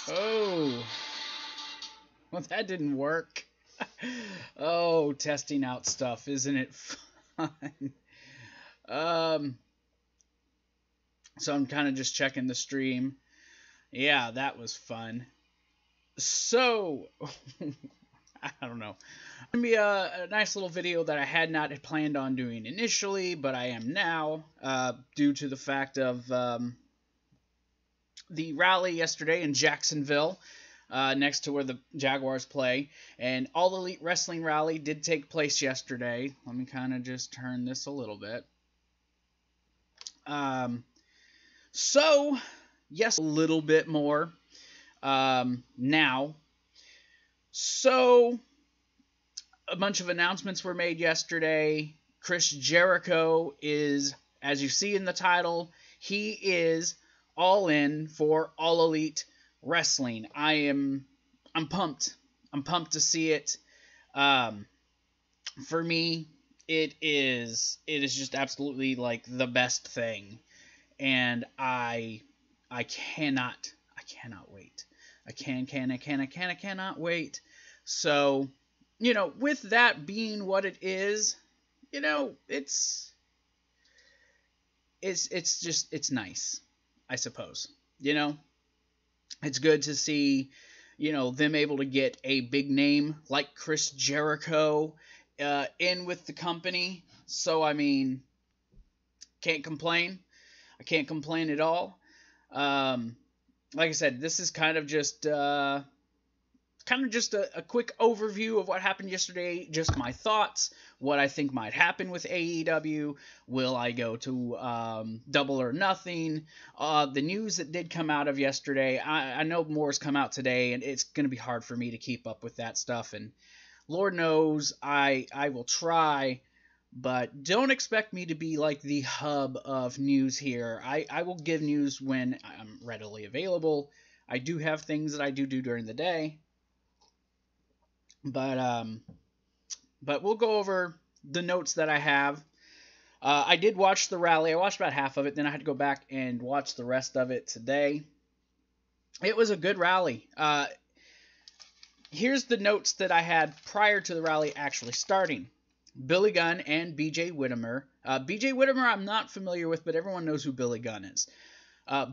Oh, well, that didn't work. Oh, testing out stuff, isn't it fun? Um, so I'm kind of just checking the stream. Yeah, that was fun. So, I don't know. It's gonna be a nice little video that I had not planned on doing initially, but I am now, due to the fact of the rally yesterday in Jacksonville, next to where the Jaguars play. And All Elite Wrestling Rally did take place yesterday. Let me kind of just turn this a little bit. So, yes, a little bit more now. So, a bunch of announcements were made yesterday. Chris Jericho is, as you see in the title, he is all in for All Elite Wrestling. I'm pumped. I'm pumped to see it. For me, it is just absolutely like the best thing, and I cannot wait. I cannot wait. So, with that being what it is, it's nice, I suppose. It's good to see, them able to get a big name like Chris Jericho in with the company. So, I mean, can't complain. I can't complain at all. Like I said, this is kind of just a quick overview of what happened yesterday, just my thoughts, what I think might happen with AEW. Will I go to Double or Nothing? The news that did come out of yesterday, I know more's come out today, and it's going to be hard for me to keep up with that stuff, and Lord knows I will try, but don't expect me to be like the hub of news here. I will give news when I'm readily available. I do have things that I do during the day. But we'll go over the notes that I have. I did watch the rally. I watched about half of it. Then I had to go back and watch the rest of it today. It was a good rally. Here's the notes that I had prior to the rally actually starting. Billy Gunn and BJ Whitmer. BJ Whitmer I'm not familiar with, but everyone knows who Billy Gunn is.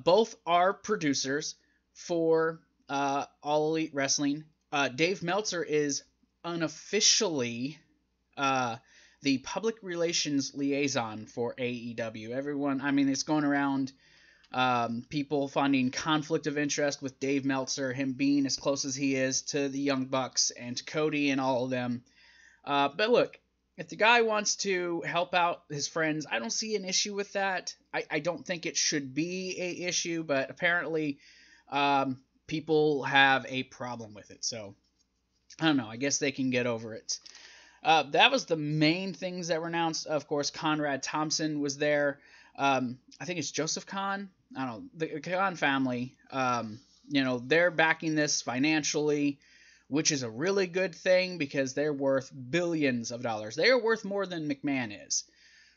Both are producers for All Elite Wrestling. Dave Meltzer is unofficially the public relations liaison for AEW. Everyone, I mean, it's going around, people finding conflict of interest with Dave Meltzer, him being as close as he is to the Young Bucks and to Cody and all of them. But look, if the guy wants to help out his friends, I don't see an issue with that. I don't think it should be a issue, but apparently people have a problem with it. So, I don't know. I guess they can get over it. That was the main things that were announced. Of course, Conrad Thompson was there. I think it's Joseph Kahn. I don't know. The Kahn family, they're backing this financially, which is a really good thing because they're worth billions of dollars. They are worth more than McMahon is.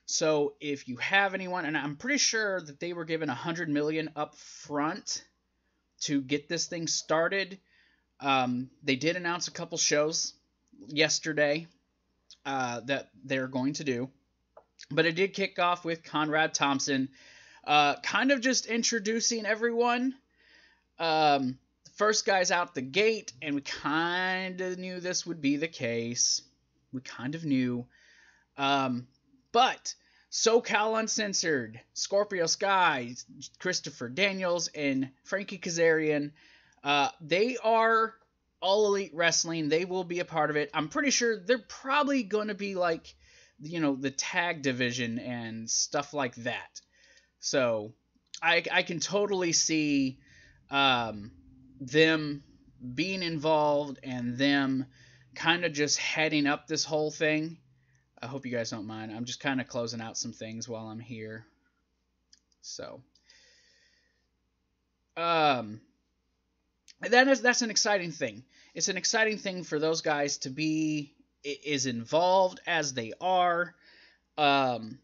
So if you have anyone, and I'm pretty sure that they were given $100 million up front to get this thing started. They did announce a couple shows yesterday that they're going to do. But it did kick off with Conrad Thompson kind of just introducing everyone. First guy's out the gate, and we kind of knew this would be the case. We kind of knew. But SoCal Uncensored, Scorpio Sky, Christopher Daniels, and Frankie Kazarian, they are All Elite Wrestling. They will be a part of it. I'm pretty sure they're probably going to be like, the tag division and stuff like that. So I can totally see them being involved and them kind of just heading up this whole thing. I hope you guys don't mind. I'm just kind of closing out some things while I'm here. So, that's an exciting thing. It's an exciting thing for those guys to be as involved as they are. Frankie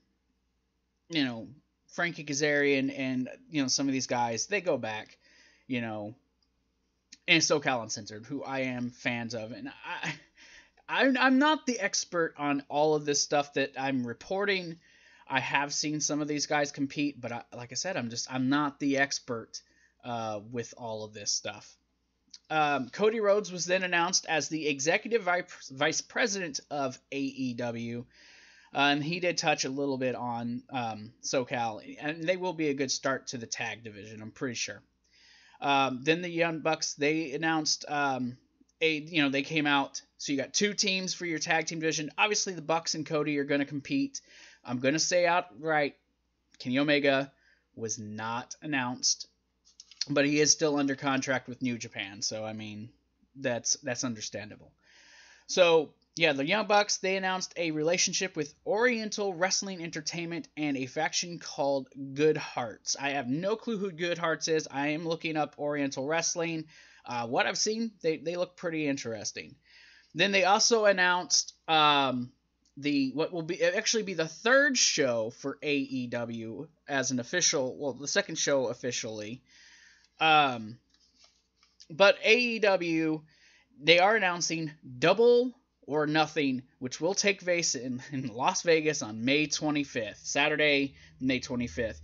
Kazarian and some of these guys, they go back, and SoCal Uncensored, who I am fans of, and I'm not the expert on all of this stuff that I'm reporting. I have seen some of these guys compete, but like I said, I'm not the expert with all of this stuff. Cody Rhodes was then announced as the executive vice president of AEW, and he did touch a little bit on SoCal, and they will be a good start to the tag division, I'm pretty sure. Then the Young Bucks, they announced they came out. So you got 2 teams for your tag team division. Obviously, the Bucks and Cody are going to compete. I'm going to say outright, Kenny Omega was not announced, but he is still under contract with New Japan. So, I mean, that's understandable. So, yeah, the Young Bucks, they announced a relationship with Oriental Wrestling Entertainment and a faction called Good Hearts. I have no clue who Good Hearts is. I am looking up Oriental Wrestling. What I've seen, they look pretty interesting. Then they also announced what will actually be the 3rd show for AEW as an official, well, the 2nd show officially. But AEW, they are announcing Double or Nothing, which will take place in Las Vegas on May 25th, Saturday, May 25th.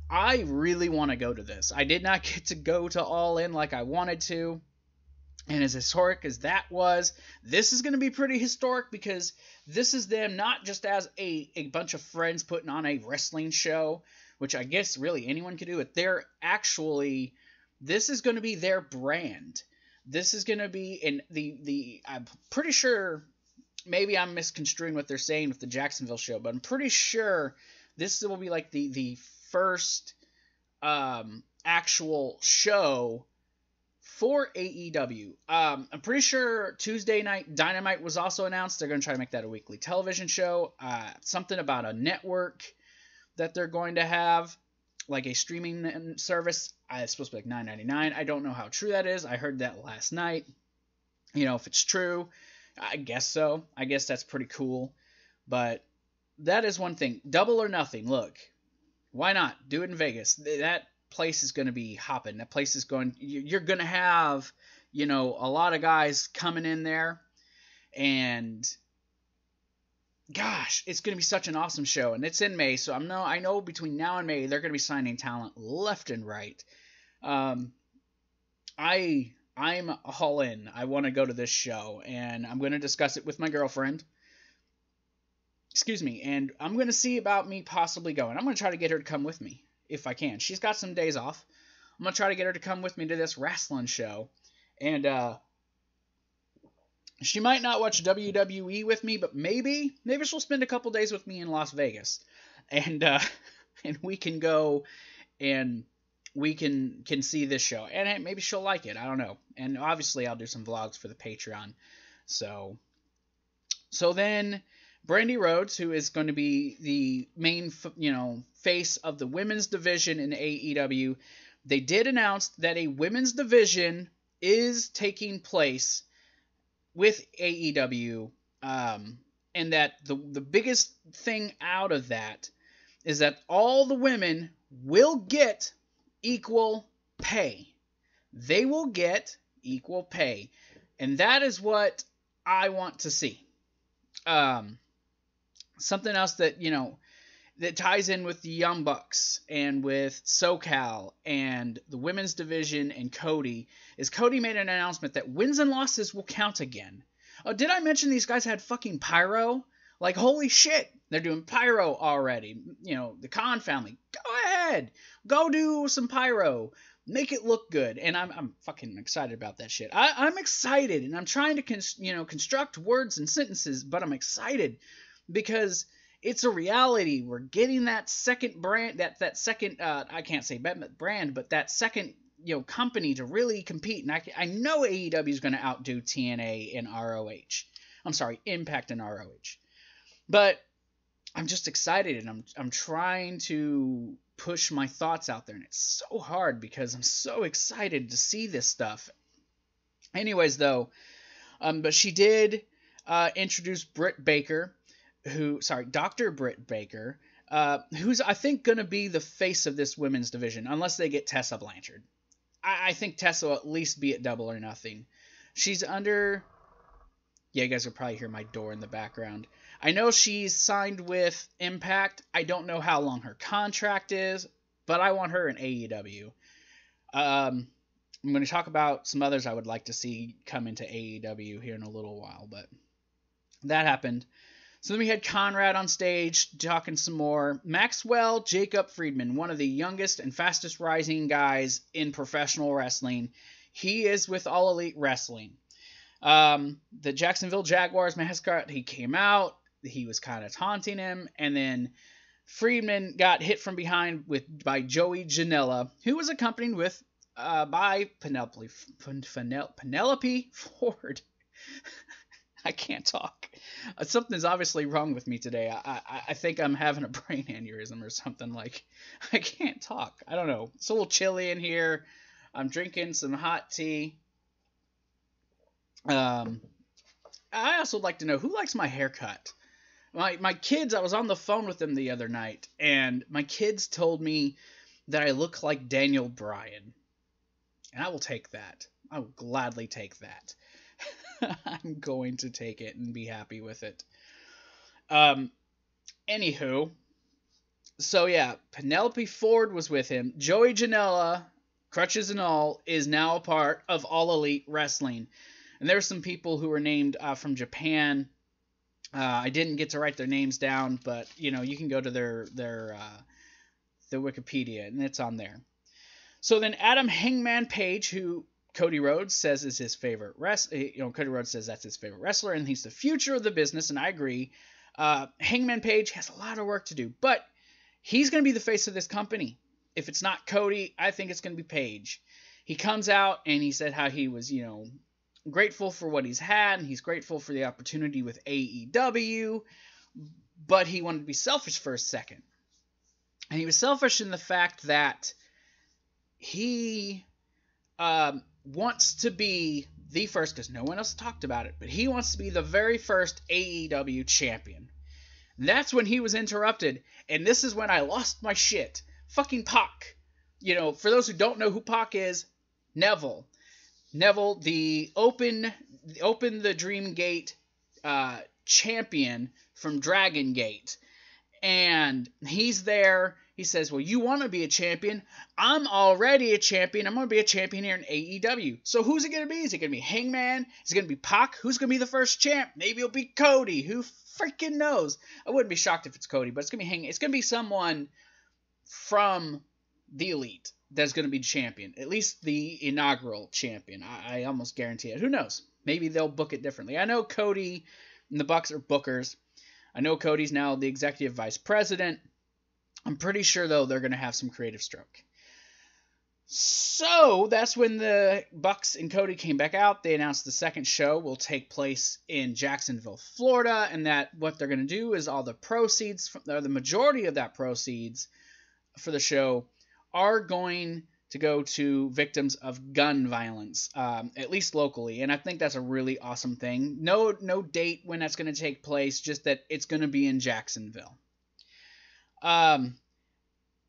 I really want to go to this. I did not get to go to All In like I wanted to. And as historic as that was, this is going to be pretty historic because this is them not just as a bunch of friends putting on a wrestling show, which I guess really anyone could do it. This is going to be their brand. This is going to be in I'm pretty sure, maybe I'm misconstruing what they're saying with the Jacksonville show, but I'm pretty sure this will be like the first actual show for AEW. I'm pretty sure Tuesday Night Dynamite was also announced. They're going to try to make that a weekly television show. Something about a network that they're going to have, like a streaming service. It's supposed to be like $9.99. I don't know how true that is. I heard that last night. If it's true, I guess so. I guess that's pretty cool. But that is one thing. Double or Nothing. Look, why not? Do it in Vegas. That place is going to be hopping. That place is going, you're going to have, a lot of guys coming in there, and gosh, it's going to be such an awesome show. And it's in May, so I know between now and May they're going to be signing talent left and right. I'm all in. I want to go to this show, and I'm going to discuss it with my girlfriend. Excuse me, and I'm going to see about me possibly going. I'm going to try to get her to come with me if I can. She's got some days off. I'm going to try to get her to come with me to this wrestling show. And she might not watch WWE with me, but maybe she'll spend a couple days with me in Las Vegas. And we can go and we can see this show. And maybe she'll like it. I don't know. And obviously I'll do some vlogs for the Patreon. So then Brandy Rhodes, who is going to be the main, face of the women's division in AEW, they did announce that a women's division is taking place with AEW, and that the biggest thing out of that is that all the women will get equal pay. They will get equal pay, and that is what I want to see. Something else that, that ties in with the Young Bucks and with SoCal and the women's division and Cody is Cody made an announcement that wins and losses will count again. Oh, did I mention these guys had fucking pyro? Like, holy shit, they're doing pyro already. The Khan family, go ahead, go do some pyro. Make it look good. And I'm fucking excited about that shit. I'm excited, and I'm trying to construct words and sentences, but I'm excited because it's a reality. We're getting that second brand, that second, I can't say brand, but that second, company to really compete. And I know AEW is going to outdo TNA and ROH. I'm sorry, Impact and ROH. But I'm just excited, and I'm trying to push my thoughts out there, and it's so hard because I'm so excited to see this stuff. Anyways, though, but she did introduce Dr. Britt Baker, who's, I think, going to be the face of this women's division, unless they get Tessa Blanchard. I think Tessa will at least be at Double or Nothing. She's under... Yeah, you guys will probably hear my door in the background. I know she's signed with Impact. I don't know how long her contract is, but I want her in AEW. I'm going to talk about some others I would like to see come into AEW here in a little while, but that happened. So then we had Conrad on stage talking some more. Maxwell Jacob Friedman, one of the youngest and fastest rising guys in professional wrestling. He is with All Elite Wrestling. The Jacksonville Jaguars mascot, he came out. He was kind of taunting him, and then Friedman got hit from behind by Joey Janela, who was accompanied with by Penelope Ford. I can't talk. Something's obviously wrong with me today. I think I'm having a brain aneurysm or something. Like, I can't talk. I don't know. It's a little chilly in here. I'm drinking some hot tea. I also like to know who likes my haircut. My kids, I was on the phone with them the other night, and my kids told me that I look like Daniel Bryan. And I will take that. I will gladly take that. I'm going to take it and be happy with it. Anywho, so yeah, Penelope Ford was with him. Joey Janela, crutches and all, is now a part of All Elite Wrestling. And there were some people who were named from Japan. I didn't get to write their names down, but you know, you can go to their Wikipedia and it's on there. So then Adam Hangman Page, who Cody Rhodes says is his favorite Cody Rhodes says that's his favorite wrestler, and he's the future of the business, and I agree. Hangman Page has a lot of work to do, but he's going to be the face of this company. If it's not Cody, I think it's going to be Page. He comes out and he said how he was, grateful for what he's had, and he's grateful for the opportunity with AEW, but he wanted to be selfish for a second. And he was selfish in the fact that he wants to be the first, because no one else talked about it, but he wants to be the very first AEW champion. And that's when he was interrupted, and this is when I lost my shit. Fucking Pac. For those who don't know who Pac is, Neville, the Open the Dream Gate champion from Dragon Gate. And he's there. He says, well, you want to be a champion? I'm already a champion. I'm going to be a champion here in AEW. So who's it going to be? Is it going to be Hangman? Is it going to be Pac? Who's going to be the first champ? Maybe it'll be Cody. Who freaking knows? I wouldn't be shocked if it's Cody, but it's going to be Hangman. It's going to be someone from the Elite that's going to be champion. At least the inaugural champion. I almost guarantee it. Who knows? Maybe they'll book it differently. I know Cody and the Bucks are bookers. I know Cody's now the executive vice president. I'm pretty sure, though, they're going to have some creative stroke. So that's when the Bucks and Cody came back out. They announced the second show will take place in Jacksonville, Florida, and that what they're going to do is all the proceeds, or the majority of that proceeds for the show, are going to go to victims of gun violence, at least locally. And I think that's a really awesome thing. No date when that's going to take place, just that it's going to be in Jacksonville. And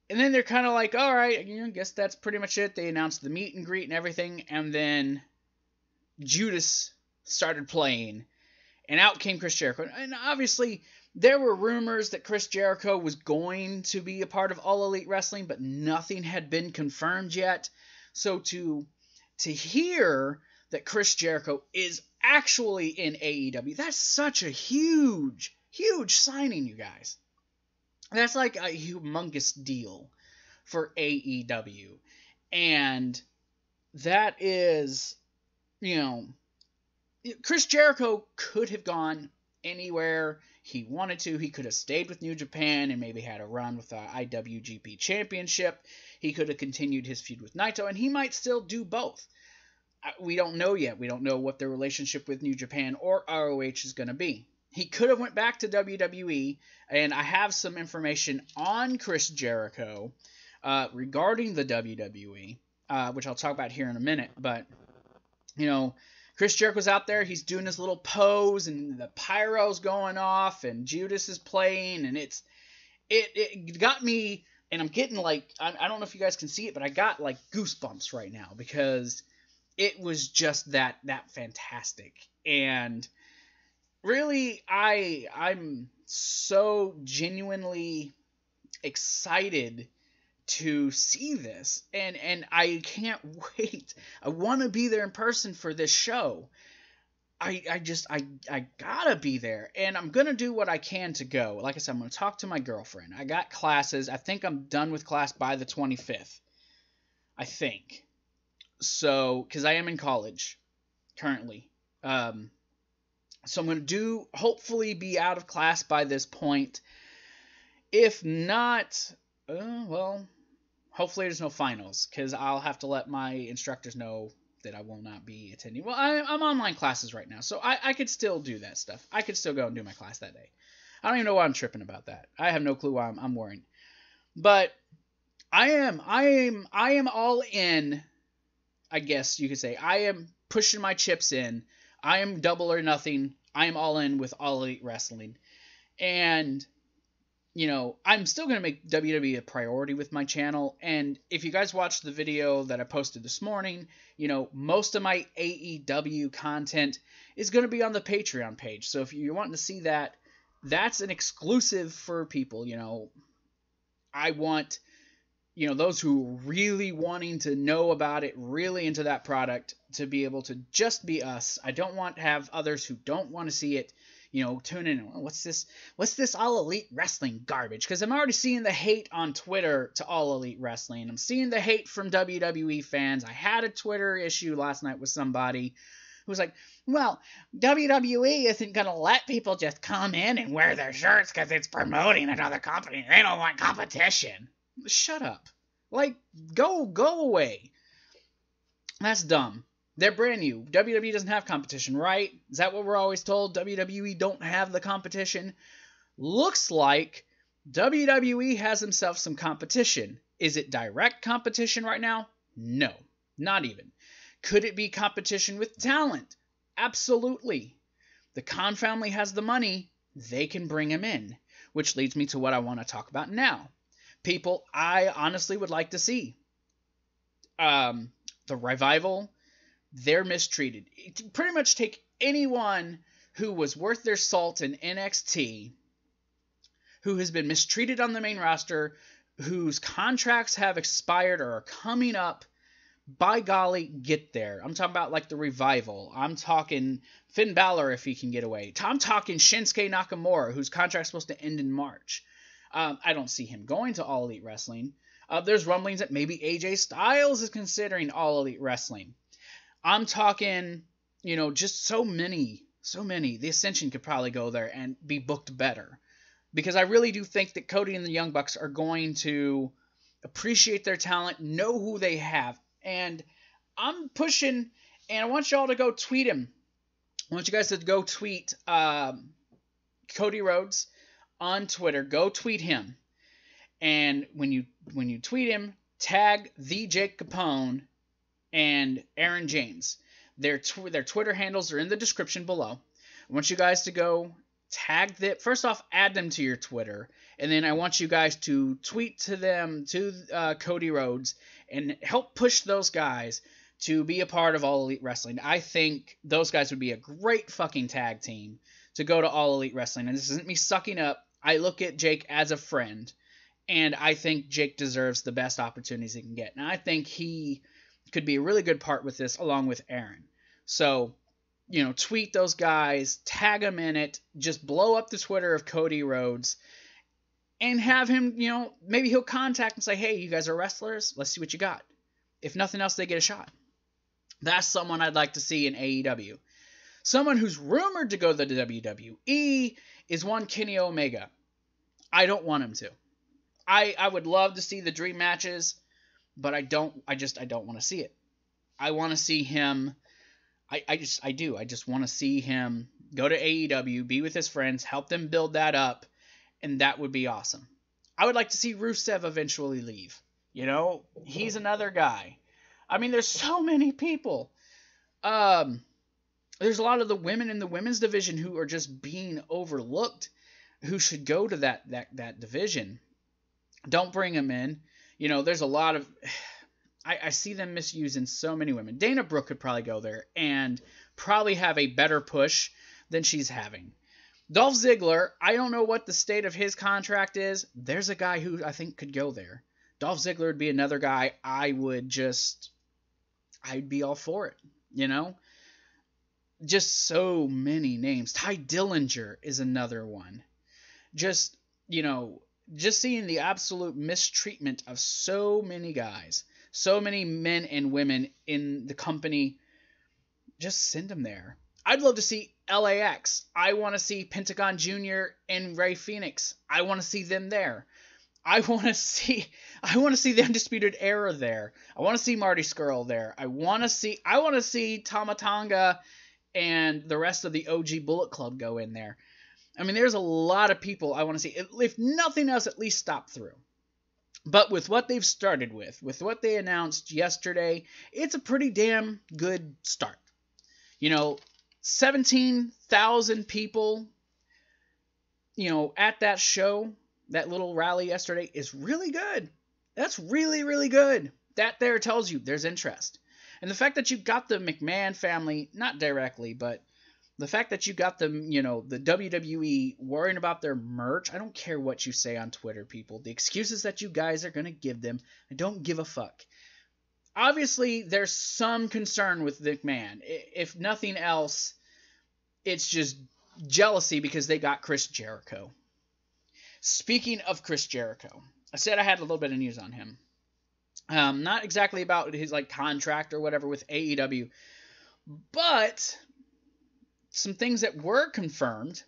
then they're kind of like, all right, I guess that's pretty much it. They announced the meet and greet and everything, and then Judas started playing, and out came Chris Jericho. And obviously, there were rumors that Chris Jericho was going to be a part of All Elite Wrestling, but nothing had been confirmed yet. So to hear that Chris Jericho is actually in AEW, that's such a huge, huge signing, you guys. That's like a humongous deal for AEW. And that is, Chris Jericho could have gone anywhere he wanted to. He could have stayed with New Japan and maybe had a run with the IWGP Championship. He could have continued his feud with Naito, and he might still do both. We don't know yet. We don't know what their relationship with New Japan or ROH is going to be. He could have went back to WWE, and I have some information on Chris Jericho regarding the WWE, which I'll talk about here in a minute. But, Chris Jericho's out there. He's doing his little pose, and the pyro's going off, and Judas is playing, and it got me And I'm getting like, I don't know if you guys can see it, but I got like goosebumps right now because it was just that fantastic. And really, I'm so genuinely excited to see this, and I can't wait. I want to be there in person for this show. I gotta be there, and I'm gonna do what I can to go. Like I said, I'm gonna talk to my girlfriend. I got classes. I think I'm done with class by the 25th. I think so, because I am in college currently. So I'm gonna hopefully be out of class by this point. If not, well, hopefully there's no finals, because I'll have to let my instructors know that I will not be attending. Well, I'm online classes right now, so I could still do that stuff. I could still go and do my class that day. I don't even know why I'm tripping about that. I have no clue why I'm worrying. But I am all in, I guess you could say. I am pushing my chips in. I am double or nothing. I am all in with All Elite Wrestling. And I'm still going to make WWE a priority with my channel. And if you guys watched the video that I posted this morning, most of my AEW content is going to be on the Patreon page. So if you're wanting to see that, that's an exclusive for people. I want, those who are really wanting to know about it, really into that product, to be able to just be us. I don't want to have others who don't want to see it, tune in. What's this All Elite Wrestling garbage? Because I'm already seeing the hate on Twitter to All Elite Wrestling. I'm seeing the hate from WWE fans. I had a Twitter issue last night with somebody who was like, well, WWE isn't going to let people just come in and wear their shirts because it's promoting another company. They don't want competition. Shut up. Like, go away. That's dumb. They're brand new. WWE doesn't have competition, right? Is that what we're always told? WWE don't have the competition? Looks like WWE has themselves some competition. Is it direct competition right now? No, not even. Could it be competition with talent? Absolutely. The Khan family has the money. They can bring him in. Which leads me to what I want to talk about now. People I honestly would like to see. The Revival, they're mistreated. Pretty much take anyone who was worth their salt in NXT, who has been mistreated on the main roster, whose contracts have expired or are coming up, by golly, get there. I'm talking about like the Revival. I'm talking Finn Balor if he can get away. I'm talking Shinsuke Nakamura, whose contract's supposed to end in March. I don't see him going to All Elite Wrestling. There's rumblings that maybe AJ Styles is considering All Elite Wrestling. I'm talking, just so many. The Ascension could probably go there and be booked better. Because I really do think that Cody and the Young Bucks are going to appreciate their talent, know who they have. And I'm pushing, and I want y'all to go tweet him. I want you guys to go tweet Cody Rhodes on Twitter. Go tweet him. And when you tweet him, tag the Jake Capone and Aaron James. Their Twitter handles are in the description below. I want you guys to go tag them. First off, add them to your Twitter. And then I want you guys to tweet to them, to Cody Rhodes, and help push those guys to be a part of All Elite Wrestling. I think those guys would be a great fucking tag team to go to All Elite Wrestling. And this isn't me sucking up. I look at Jake as a friend. And I think Jake deserves the best opportunities he can get. And I think he could be a really good part with this, along with Aaron. So, tweet those guys, tag them in it, just blow up the Twitter of Cody Rhodes, and have him, maybe he'll contact and say, hey, you guys are wrestlers, let's see what you got. If nothing else, they get a shot. That's someone I'd like to see in AEW. Someone who's rumored to go to the WWE is one Kenny Omega. I don't want him to. I would love to see the dream matches, but I don't want to see it. I want to see him. I just want to see him go to AEW, be with his friends, help them build that up, and that would be awesome. I would like to see Rusev eventually leave. He's another guy. I mean, there's so many people. There's a lot of the women in the women's division who are just being overlooked, who should go to that division. Don't bring him in. You know, there's a lot of... I see them misusing so many women. Dana Brooke could probably go there and probably have a better push than she's having. Dolph Ziggler, I don't know what the state of his contract is. There's a guy who I think could go there. Dolph Ziggler would be another guy I'd be all for it, you know? Just so many names. Ty Dillinger is another one. Just, you know, just seeing the absolute mistreatment of so many guys, so many men and women in the company, just send them there. I'd love to see LAX. I want to see Pentagon Jr. and Rey Fenix. I want to see them there. I want to see the Undisputed Era there. I want to see Marty Scurll there. I want to see Tama Tonga and the rest of the OG Bullet Club go in there. I mean, there's a lot of people I want to see. If nothing else, at least stop through. But with what they've started with what they announced yesterday, it's a pretty damn good start. You know, 17,000 people, you know, at that show, that little rally yesterday is really good. That's really, really good. That there tells you there's interest. And the fact that you got the McMahon family, not directly, but the fact that you got them, you know, the WWE worrying about their merch, I don't care what you say on Twitter, people. The excuses that you guys are going to give them, I don't give a fuck. Obviously, there's some concern with McMahon. If nothing else, it's just jealousy because they got Chris Jericho. Speaking of Chris Jericho, I said I had a little bit of news on him. Not exactly about his like contract or whatever with AEW, but some things that were confirmed.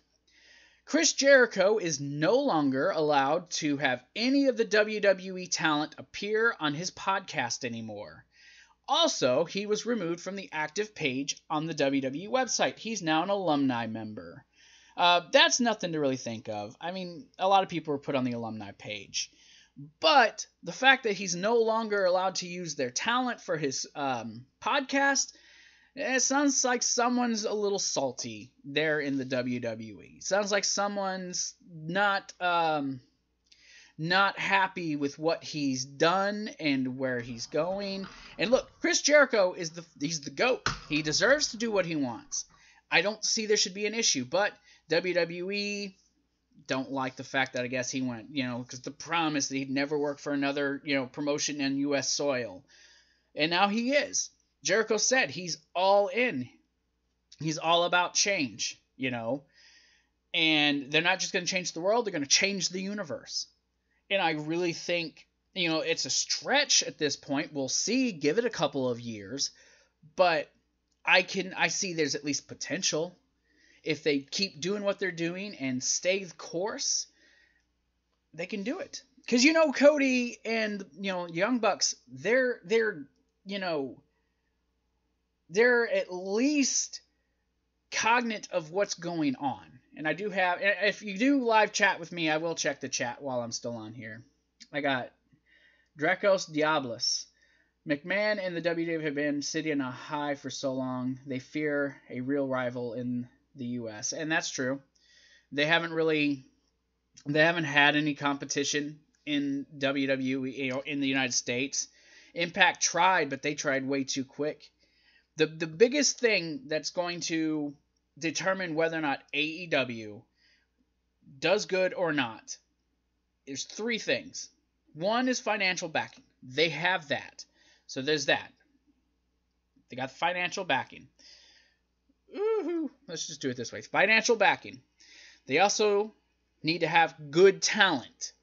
Chris Jericho is no longer allowed to have any of the WWE talent appear on his podcast anymore. Also, he was removed from the active page on the WWE website. He's now an alumni member. That's nothing to really think of. I mean, a lot of people were put on the alumni page. But the fact that he's no longer allowed to use their talent for his podcast, it sounds like someone's a little salty there in the WWE. Sounds like someone's not happy with what he's done and where he's going. And look, Chris Jericho he's the GOAT. He deserves to do what he wants. I don't see there should be an issue, but WWE don't like the fact that I guess he went, you know, because the promise that he'd never work for another, you know, promotion on U.S. soil. And now he is. Jericho said he's all in. He's all about change, you know. And they're not just going to change the world, they're going to change the universe. And I really think, you know, it's a stretch at this point. We'll see, give it a couple of years. But I see there's at least potential. If they keep doing what they're doing and stay the course, they can do it. Because, you know, Cody and, you know, Young Bucks, they're you know, they're at least cognate of what's going on. And I do have, if you do live chat with me, I will check the chat while I'm still on here. I got Drecos Diablos. McMahon and the WWE have been sitting on a high for so long. They fear a real rival in the U.S. And that's true. They haven't had any competition in WWE, you know, in the United States. Impact tried, but they tried way too quick. The biggest thing that's going to determine whether or not AEW does good or not, there's three things. One is financial backing. They have that. So there's that. They got financial backing. Woohoo! Let's just do it this way. Financial backing. They also need to have good talent.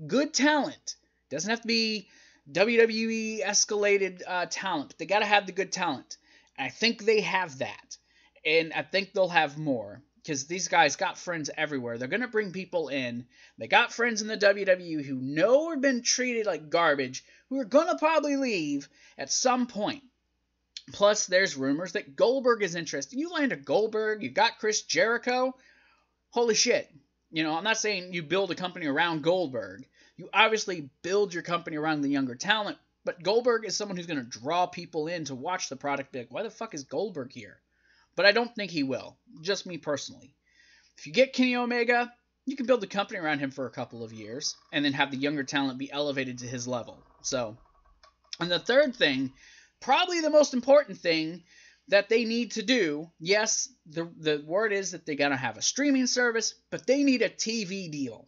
Good talent. Doesn't have to be WWE escalated talent. But they got to have the good talent. I think they have that. And I think they'll have more. Because these guys got friends everywhere. They're going to bring people in. They got friends in the WWE who know have been treated like garbage, who are going to probably leave at some point. Plus, there's rumors that Goldberg is interested. You land a Goldberg, you got Chris Jericho. Holy shit. You know, I'm not saying you build a company around Goldberg. You obviously build your company around the younger talent, but Goldberg is someone who's going to draw people in to watch the product. Be like, why the fuck is Goldberg here? But I don't think he will. Just me personally. If you get Kenny Omega, you can build the company around him for a couple of years and then have the younger talent be elevated to his level. So, and the third thing, probably the most important thing that they need to do, yes, the word is that they gotta have a streaming service, but they need a TV deal.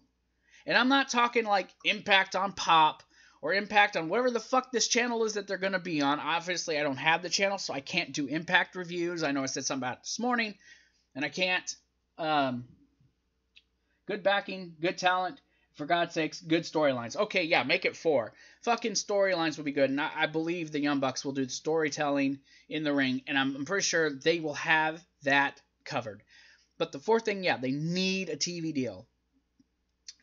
And I'm not talking like Impact on Pop or Impact on whatever the fuck this channel is that they're going to be on. Obviously, I don't have the channel, so I can't do Impact reviews. I know I said something about it this morning, and I can't. Good backing, good talent, for God's sakes, good storylines. Okay, yeah, make it 4. Fucking storylines would be good, and I believe the Young Bucks will do the storytelling in the ring, and I'm pretty sure they will have that covered. But the fourth thing, yeah, they need a TV deal.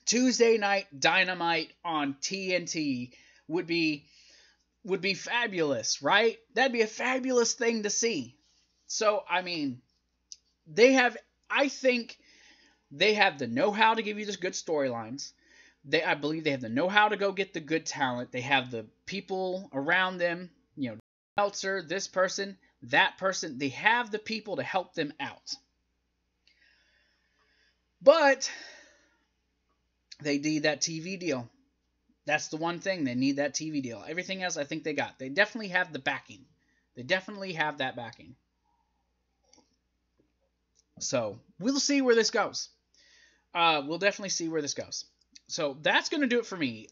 Tuesday Night Dynamite on TNT would be fabulous, right? That'd be a fabulous thing to see. So, I mean, I think they have the know-how to give you the good storylines. I believe they have the know-how to go get the good talent. They have the people around them, Meltzer, this person, that person. They have the people to help them out. But they need that TV deal. That's the one thing. They need that TV deal. Everything else I think they got. They definitely have the backing. They definitely have that backing. So, we'll see where this goes. We'll definitely see where this goes. So, that's going to do it for me.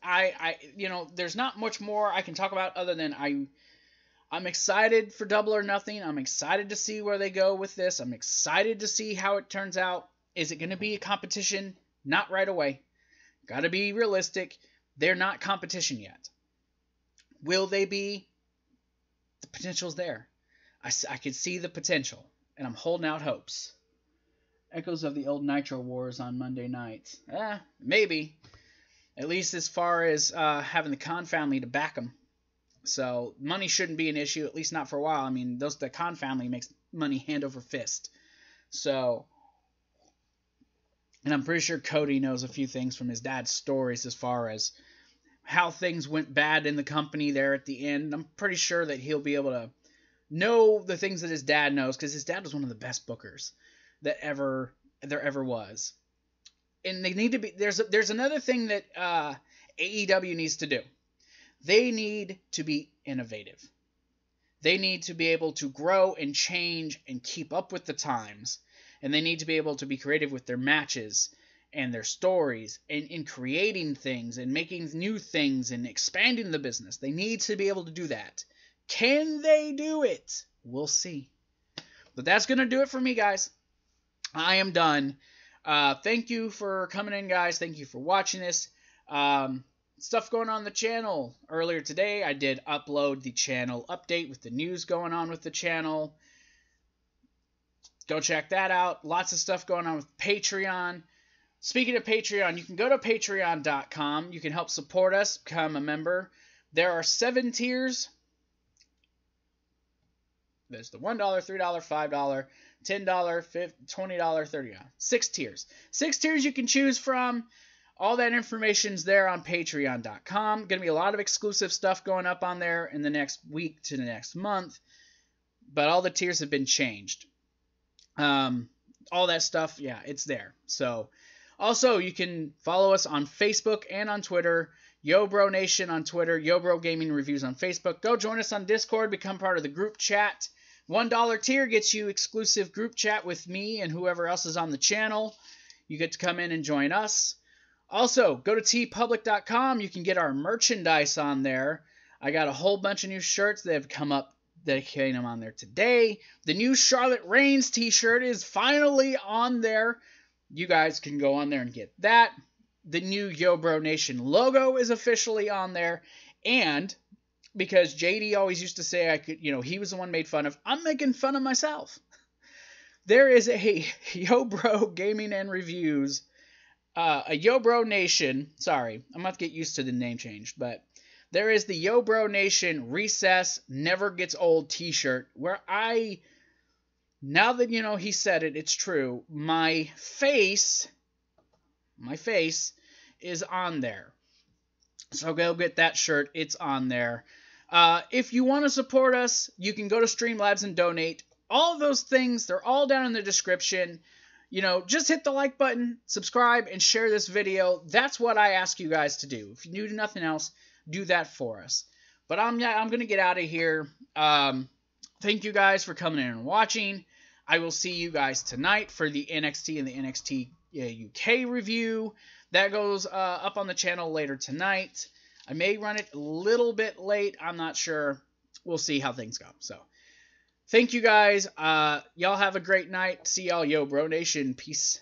There's not much more I can talk about other than I'm excited for Double or Nothing. I'm excited to see where they go with this. I'm excited to see how it turns out. Is it going to be a competition? Not right away. Got to be realistic. They're not competition yet. Will they be? The potential's there. I can see the potential, and I'm holding out hopes. Echoes of the old Nitro Wars on Monday nights. Maybe. At least as far as having the Khan family to back them. So money shouldn't be an issue, at least not for a while. I mean, the Khan family makes money hand over fist. So, and I'm pretty sure Cody knows a few things from his dad's stories as far as how things went bad in the company there at the end. I'm pretty sure that he'll be able to know the things that his dad knows, because his dad was one of the best bookers that there ever was. And they need to be, there's another thing that AEW needs to do. They need to be innovative. They need to be able to grow and change and keep up with the times. And they need to be able to be creative with their matches and their stories and in creating things and making new things and expanding the business. They need to be able to do that. Can they do it? We'll see. But that's going to do it for me, guys. I am done. Thank you for coming in, guys. Thank you for watching this. Stuff going on the channel. Earlier today, I did upload the channel update with the news going on with the channel. Go check that out. Lots of stuff going on with Patreon. Speaking of Patreon, you can go to patreon.com. You can help support us, become a member. There are 7 tiers. There's the $1, $3, $5, $10, $20, $30. 6 tiers. 6 tiers you can choose from. All that information's there on patreon.com. Going to be a lot of exclusive stuff going up on there in the next week to the next month. But all the tiers have been changed. All that stuff, yeah, it's there. So, also, you can follow us on Facebook and on Twitter. YoBro Nation on Twitter. YoBro Gaming Reviews on Facebook. Go join us on Discord. Become part of the group chat. $1 tier gets you exclusive group chat with me and whoever else is on the channel. You get to come in and join us. Also, go to TeePublic.com. You can get our merchandise on there. I got a whole bunch of new shirts that have come up that came on there today. The new Charlotte Reigns t-shirt is finally on there. You guys can go on there and get that. The new YoBro Nation logo is officially on there. And because JD always used to say I could, he was the one made fun of, I'm making fun of myself. There is a YoBro Gaming and Reviews, a YoBro Nation, sorry, I'm about to get used to the name change, but there is the YoBro Nation Recess Never Gets Old t-shirt where now that he said it, it's true, my face is on there. So go get that shirt, it's on there. If you want to support us, you can go to StreamLabs and donate. All of those things, they're all down in the description. you know, just hit the like button, subscribe, and share this video. That's what I ask you guys to do. If you do nothing else, do that for us. But I'm going to get out of here. Thank you guys for coming in and watching. I will see you guys tonight for the NXT and the NXT UK review. That goes up on the channel later tonight. I may run it a little bit late. I'm not sure. We'll see how things go. So, thank you guys. Y'all have a great night. See y'all, Yo Bro Nation. Peace.